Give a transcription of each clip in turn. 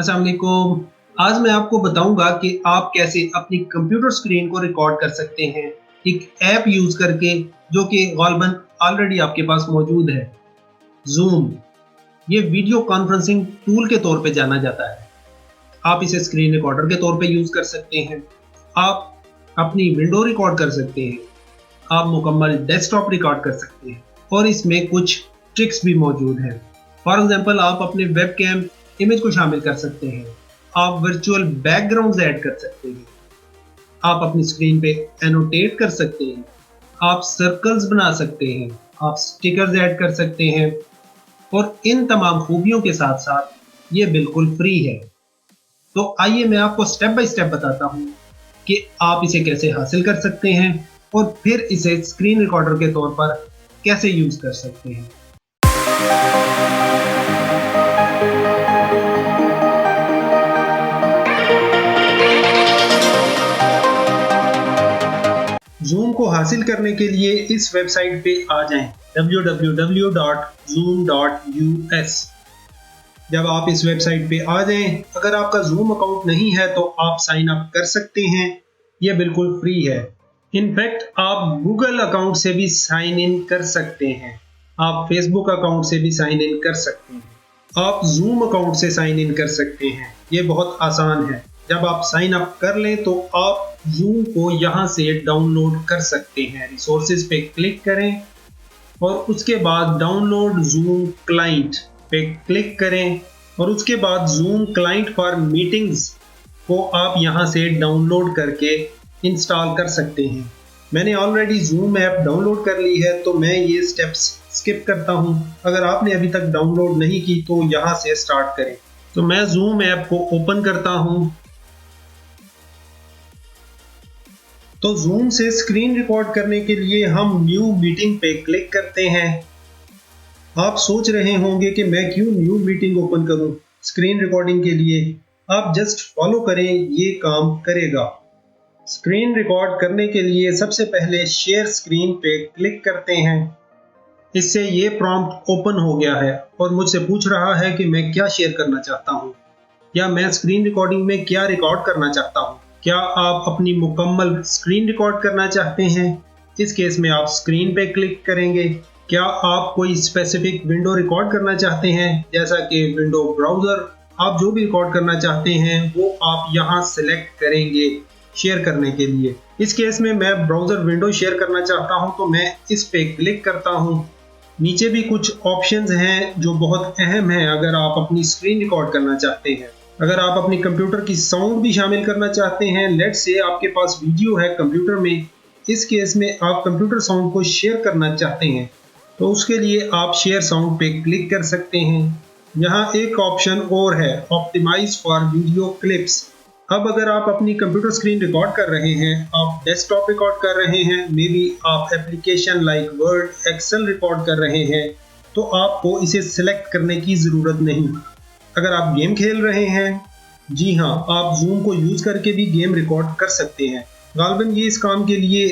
अस्सलाम वालेकुम। आज मैं आपको बताऊंगा कि आप कैसे अपनी कंप्यूटर स्क्रीन को रिकॉर्ड कर सकते हैं एक ऐप यूज करके जो कि गालिबन ऑलरेडी आपके पास मौजूद है। जूम ये वीडियो कॉन्फ्रेंसिंग टूल के तौर पे जाना जाता है। आप इसे स्क्रीन रिकॉर्डर के तौर पे यूज कर सकते हैं। आप अपनी विंडो रिकॉर्ड कर सकते हैं। आप मुकम्मल डेस्कटॉप रिकॉर्ड कर सकते हैं और इसमें कुछ ट्रिक्स भी मौजूद हैं। फॉर एग्जांपल आप अपने वेब कैम इमेज को शामिल कर सकते हैं। आप वर्चुअल बैकग्राउंड्स ऐड कर सकते हैं। आप अपनी स्क्रीन पे एनोटेट कर सकते हैं। आप सर्कल्स बना सकते हैं। आप स्टिकर्स ऐड कर सकते हैं और इन तमाम खूबियों के साथ साथ ये बिल्कुल फ्री है। तो आइए मैं आपको स्टेप बाय स्टेप बताता हूँ कि आप इसे कैसे हासिल कर सकते हैं और फिर इसे स्क्रीन रिकॉर्डर के तौर पर कैसे यूज कर सकते हैं। जूम को हासिल करने के लिए इस वेबसाइट पे आ जाएं www.zoom.us। जब आप इस वेबसाइट पे आ जाएं, अगर आपका जूम अकाउंट नहीं है तो आप साइन अप कर सकते हैं। ये बिल्कुल फ्री है। इनफैक्ट आप गूगल अकाउंट से भी साइन इन कर सकते हैं। आप फेसबुक अकाउंट से भी साइन इन कर सकते हैं। आप जूम अकाउंट से साइन इन कर सकते हैं। ये बहुत आसान है। जब आप साइन अप कर लें तो आप जूम को यहाँ से डाउनलोड कर सकते हैं। रिसोर्सेज पे क्लिक करें और उसके बाद डाउनलोड जूम क्लाइंट पे क्लिक करें और उसके बाद जूम क्लाइंट फॉर मीटिंग्स को आप यहाँ से डाउनलोड करके इंस्टॉल कर सकते हैं। मैंने ऑलरेडी जूम ऐप डाउनलोड कर ली है तो मैं ये स्टेप्स स्किप करता हूँ। अगर आपने अभी तक डाउनलोड नहीं की तो यहाँ से स्टार्ट करें। तो मैं जूम ऐप को ओपन करता हूँ। तो जूम से स्क्रीन रिकॉर्ड करने के लिए हम न्यू मीटिंग पे क्लिक करते हैं। आप सोच रहे होंगे कि मैं क्यों न्यू मीटिंग ओपन करूं स्क्रीन रिकॉर्डिंग के लिए। आप जस्ट फॉलो करें, ये काम करेगा। स्क्रीन रिकॉर्ड करने के लिए सबसे पहले शेयर स्क्रीन पे क्लिक करते हैं। इससे ये प्रॉम्प्ट ओपन हो गया है और मुझसे पूछ रहा है कि मैं क्या शेयर करना चाहता हूं या मैं स्क्रीन रिकॉर्डिंग में क्या रिकॉर्ड करना चाहता हूं। क्या आप अपनी मुकम्मल स्क्रीन रिकॉर्ड करना चाहते हैं? इस केस में आप स्क्रीन पे क्लिक करेंगे। क्या आप कोई स्पेसिफिक विंडो रिकॉर्ड करना चाहते हैं जैसा कि विंडो ब्राउजर? आप जो भी रिकॉर्ड करना चाहते हैं वो आप यहाँ सिलेक्ट करेंगे शेयर करने के लिए। इस केस में मैं ब्राउजर विंडो शेयर करना चाहता हूँ तो मैं इस पे क्लिक करता हूँ। नीचे भी कुछ ऑप्शंस हैं जो बहुत अहम हैं अगर आप अपनी स्क्रीन रिकॉर्ड करना चाहते हैं। अगर आप अपनी कंप्यूटर की साउंड भी शामिल करना चाहते हैं, लेट्स से आपके पास वीडियो है कंप्यूटर में, इस केस में आप कंप्यूटर साउंड को शेयर करना चाहते हैं तो उसके लिए आप शेयर साउंड पे क्लिक कर सकते हैं। यहाँ एक ऑप्शन और है, ऑप्टिमाइज फॉर वीडियो क्लिप्स। अब अगर आप अपनी कंप्यूटर स्क्रीन रिकॉर्ड कर रहे हैं, आप डेस्कटॉप रिकॉर्ड कर रहे हैं, मे बी आप application like Word, Excel record कर रहे हैं, तो आपको इसे सिलेक्ट करने की ज़रूरत नहीं। अगर आप गेम खेल रहे हैं, जी हाँ, आप जूम को यूज़ करके भी गेम रिकॉर्ड कर सकते हैं। गालिबन ये इस काम के लिए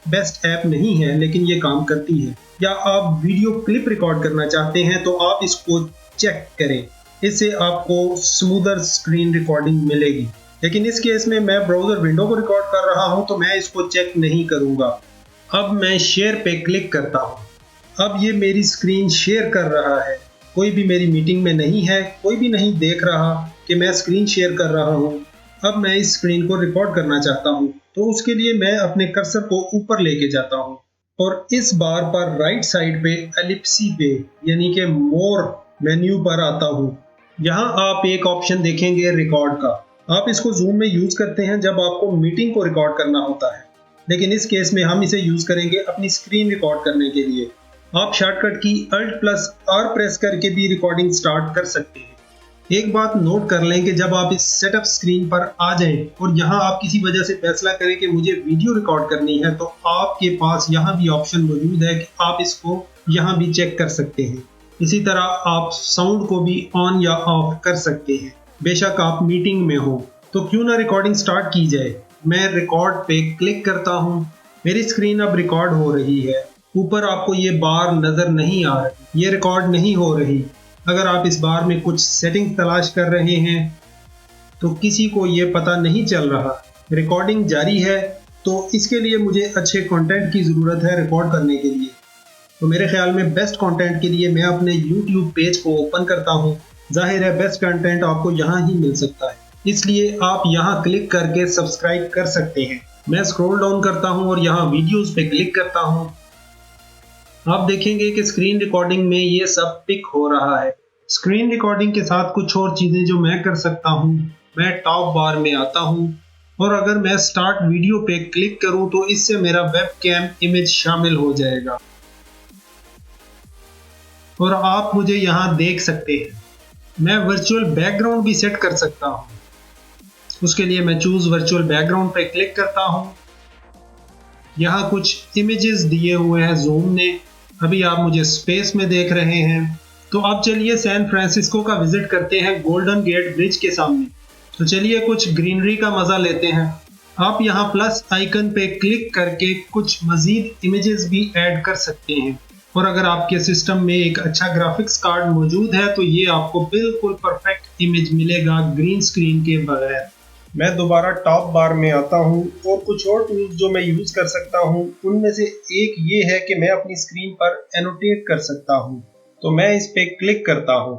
बेस्ट ऐप नहीं है लेकिन ये काम करती है। या आप वीडियो क्लिप रिकॉर्ड करना चाहते हैं तो आप इसको चेक करें, इससे आपको स्मूदर स्क्रीन रिकॉर्डिंग मिलेगी। लेकिन इस केस में मैं ब्राउजर विंडो को रिकॉर्ड कर रहा हूं तो मैं इसको चेक नहीं करूंगा। अब मैं शेयर पे क्लिक करता हूं। अब ये मेरी स्क्रीन शेयर कर रहा है। कोई भी मेरी मीटिंग में नहीं है, कोई भी नहीं देख रहा कि मैं स्क्रीन शेयर कर रहा हूं। अब मैं इस स्क्रीन को रिकॉर्ड करना चाहता हूं तो उसके लिए मैं अपने कर्सर को ऊपर लेके जाता हूं और इस बार पर राइट साइड पे एलिप्सी पे यानी कि मोर मेन्यू पर आता हूं। यहाँ आप एक ऑप्शन देखेंगे रिकॉर्ड का। आप इसको जूम में यूज करते हैं जब आपको मीटिंग को रिकॉर्ड करना होता है, लेकिन इस केस में हम इसे यूज करेंगे अपनी स्क्रीन रिकॉर्ड करने के लिए। आप शॉर्टकट की Alt+R प्रेस करके भी रिकॉर्डिंग स्टार्ट कर सकते हैं। एक बात नोट कर लें कि जब आप इस सेटअप स्क्रीन पर आ जाएं और यहाँ आप किसी वजह से फैसला करें कि मुझे वीडियो रिकॉर्ड करनी है तो आपके पास यहाँ भी ऑप्शन मौजूद है कि आप इसको यहाँ भी चेक कर सकते हैं। इसी तरह आप साउंड को भी ऑन या ऑफ कर सकते हैं। बेशक आप मीटिंग में हो तो क्यों ना रिकॉर्डिंग स्टार्ट की जाए। मैं रिकॉर्ड पे क्लिक करता हूँ। मेरी स्क्रीन अब रिकॉर्ड हो रही है। ऊपर आपको ये बार नजर नहीं आ रही, ये रिकॉर्ड नहीं हो रही। अगर आप इस बार में कुछ सेटिंग तलाश कर रहे हैं तो किसी को ये पता नहीं चल रहा। रिकॉर्डिंग जारी है, तो इसके लिए मुझे अच्छे कंटेंट की ज़रूरत है रिकॉर्ड करने के लिए। तो मेरे ख्याल में बेस्ट कंटेंट के लिए मैं अपने YouTube पेज को ओपन करता हूँ। जाहिर है बेस्ट कंटेंट आपको यहाँ ही मिल सकता है, इसलिए आप यहाँ क्लिक करके सब्सक्राइब कर सकते हैं। मैं स्क्रॉल डाउन करता हूँ और यहाँ वीडियोस पे क्लिक करता हूँ। आप देखेंगे कि स्क्रीन रिकॉर्डिंग में ये सब पिक हो रहा है। स्क्रीन रिकॉर्डिंग के साथ कुछ और चीज़ें जो मैं कर सकता हूँ, मैं टॉप बार में आता हूँ और अगर मैं स्टार्ट वीडियो पे क्लिक करूँ तो इससे मेरा वेबकैम इमेज शामिल हो जाएगा और आप मुझे यहाँ देख सकते हैं। मैं वर्चुअल बैकग्राउंड भी सेट कर सकता हूँ। उसके लिए मैं चूज वर्चुअल बैकग्राउंड पे क्लिक करता हूँ। यहाँ कुछ इमेजेस दिए हुए हैं जूम ने। अभी आप मुझे स्पेस में देख रहे हैं। तो अब चलिए सैन फ्रांसिस्को का विजिट करते हैं गोल्डन गेट ब्रिज के सामने। तो चलिए कुछ ग्रीनरी का मजा लेते हैं। आप यहाँ प्लस आइकन पे क्लिक करके कुछ मजीद इमेजेस भी ऐड कर सकते हैं और अगर आपके सिस्टम में एक अच्छा ग्राफिक्स कार्ड मौजूद है तो ये आपको बिल्कुल परफेक्ट इमेज मिलेगा ग्रीन स्क्रीन के बगैर। मैं दोबारा टॉप बार में आता हूँ और कुछ और टूल्स जो मैं यूज़ कर सकता हूँ उनमें से एक ये है कि मैं अपनी स्क्रीन पर एनोटेट कर सकता हूँ। तो मैं इस पे क्लिक करता हूँ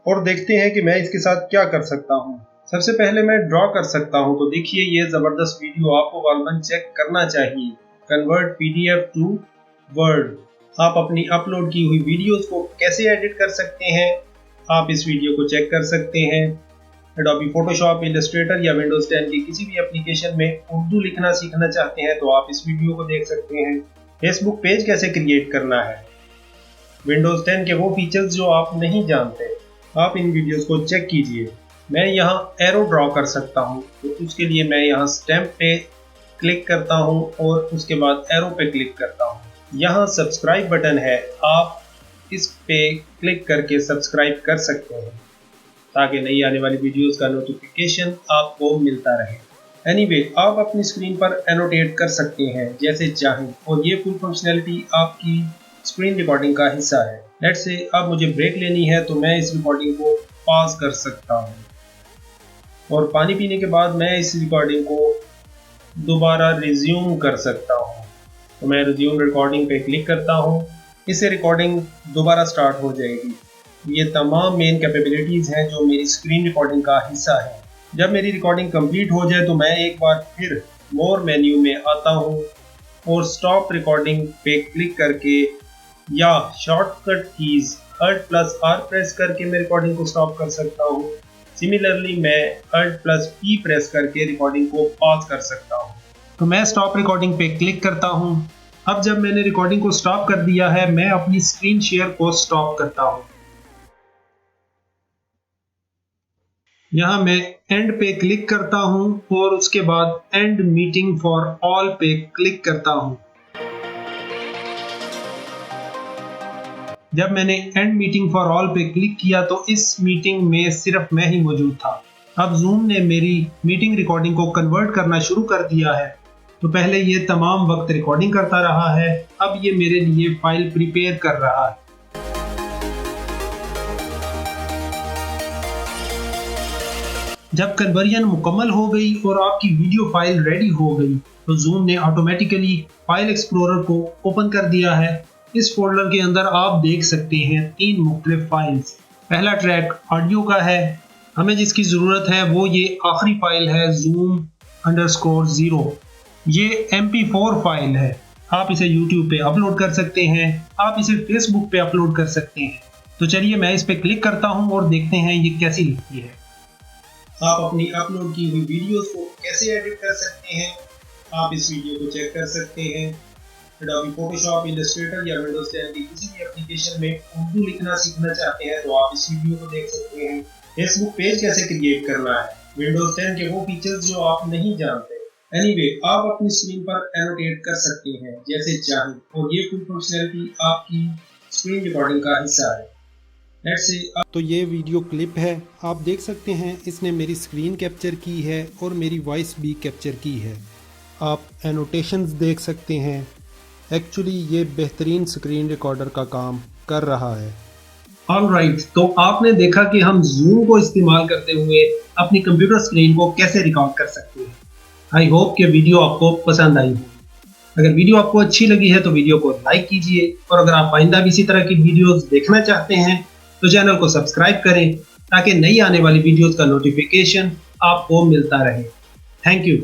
और देखते हैं कि मैं इसके साथ क्या कर सकता हूँ। सबसे पहले मैं ड्रॉ कर सकता हूँ। तो देखिए ये ज़बरदस्त वीडियो आपको गालबन चेक करना चाहिए। Convert PDF to Word. आप अपनी अपलोड की हुई वीडियोस को कैसे एडिट कर सकते हैं, आप इस वीडियो को चेक कर सकते हैं। एडोबी फोटोशॉप, इलस्ट्रेटर या विंडोज 10 की किसी भी एप्लीकेशन में उर्दू लिखना सीखना चाहते हैं तो आप इस वीडियो को देख सकते हैं। फेसबुक पेज कैसे क्रिएट करना है, विंडोज 10 के वो फीचर्स जो आप नहीं जानते, आप इन वीडियोस को चेक कीजिए। मैं यहाँ एरो ड्रॉ कर सकता हूँ, तो उसके लिए मैं यहाँ स्टैम्प पे क्लिक करता हूँ और उसके बाद एरो पे क्लिक करता हूँ। यहाँ सब्सक्राइब बटन है, आप इस पे क्लिक करके सब्सक्राइब कर सकते हैं ताकि नई आने वाली वीडियोस का नोटिफिकेशन आपको मिलता रहे। एनीवे, आप अपनी स्क्रीन पर एनोटेट कर सकते हैं जैसे चाहें और ये फुल फंक्शनैलिटी आपकी स्क्रीन रिकॉर्डिंग का हिस्सा है। लेट्स से अब मुझे ब्रेक लेनी है तो मैं इस रिकॉर्डिंग को पॉज कर सकता हूँ और पानी पीने के बाद मैं इस रिकॉर्डिंग को दोबारा रिज्यूम कर सकता हूँ। तो मैं रिज्यूम रिकॉर्डिंग पे क्लिक करता हूँ, इससे रिकॉर्डिंग दोबारा स्टार्ट हो जाएगी। ये तमाम मेन कैपेबिलिटीज़ हैं जो मेरी स्क्रीन रिकॉर्डिंग का हिस्सा है। जब मेरी रिकॉर्डिंग कंप्लीट हो जाए तो मैं एक बार फिर मोर मेन्यू में आता हूँ और स्टॉप रिकॉर्डिंग पे क्लिक करके या शॉर्टकट कीज़ Alt+R प्रेस करके मैं रिकॉर्डिंग को स्टॉप कर सकता हूँ। सिमिलरली मैं Alt+P प्रेस करके रिकॉर्डिंग को पॉज कर सकता हूँ। तो मैं स्टॉप रिकॉर्डिंग पे क्लिक करता हूँ। अब जब मैंने रिकॉर्डिंग को स्टॉप कर दिया है, मैं अपनी स्क्रीन शेयर को स्टॉप करता हूँ। यहाँ मैं एंड पे क्लिक करता हूँ और उसके बाद एंड मीटिंग फॉर ऑल पे क्लिक करता हूँ। जब मैंने एंड मीटिंग फॉर ऑल पे क्लिक किया तो इस मीटिंग में सिर्फ मैं ही मौजूद था। अब जूम ने मेरी मीटिंग रिकॉर्डिंग को कन्वर्ट करना शुरू कर दिया है। तो पहले ये तमाम वक्त रिकॉर्डिंग करता रहा है, अब ये मेरे लिए फाइल प्रिपेयर कर रहा है। जब कन्वर्जन मुकम्मल हो गई और आपकी वीडियो फाइल रेडी हो गई तो जूम ने ऑटोमेटिकली फाइल एक्सप्लोरर को ओपन कर दिया है। इस फोल्डर के अंदर आप देख सकते हैं 3 मुख्तलिफ फाइल्स। पहला ट्रैक ऑडियो का है, हमें जिसकी ज़रूरत है वो ये आखिरी फाइल है zoom_0। ये MP4 फाइल है। आप इसे YouTube पे अपलोड कर सकते हैं, आप इसे Facebook पे अपलोड कर सकते हैं। तो चलिए मैं इस पे क्लिक करता हूँ और देखते हैं ये कैसी लिखती है। आप अपनी अपलोड की हुई वीडियोस को कैसे एडिट कर सकते हैं, आप इस वीडियो को चेक कर सकते हैं। एडोबी फोटोशॉप, इलस्ट्रेटर या विंडोज 10 की किसी भी एप्लीकेशन में उर्दू लिखना सीखना चाहते हैं तो आप इस वीडियो को देख सकते हैं। फेसबुक पेज कैसे क्रिएट करना है, विंडोज 10 के वो फीचर्स जो आप नहीं जानते। एनीवे, आप अपनी स्क्रीन पर एनोटेट कर सकते हैं जैसे चाहें और ये फुल फंक्शनैलिटी आपकी स्क्रीन रिकॉर्डिंग का हिस्सा है। लेट्स से तो ये वीडियो क्लिप है, आप देख सकते हैं इसने मेरी स्क्रीन कैप्चर की है और मेरी वॉइस भी कैप्चर की है। आप एनोटेशंस देख सकते हैं। एक्चुअली ये बेहतरीन स्क्रीन रिकॉर्डर का काम कर रहा है। ऑलराइट, तो आपने देखा कि हम जूम को इस्तेमाल करते हुए अपनी कंप्यूटर स्क्रीन को कैसे रिकॉर्ड कर सकते हैं। आई होप कि वीडियो आपको पसंद आई हो। अगर वीडियो आपको अच्छी लगी है तो वीडियो को लाइक कीजिए, और अगर आप आइंदा भी इसी तरह की वीडियोस देखना चाहते हैं तो चैनल को सब्सक्राइब करें ताकि नई आने वाली वीडियोस का नोटिफिकेशन आपको मिलता रहे। Thank you.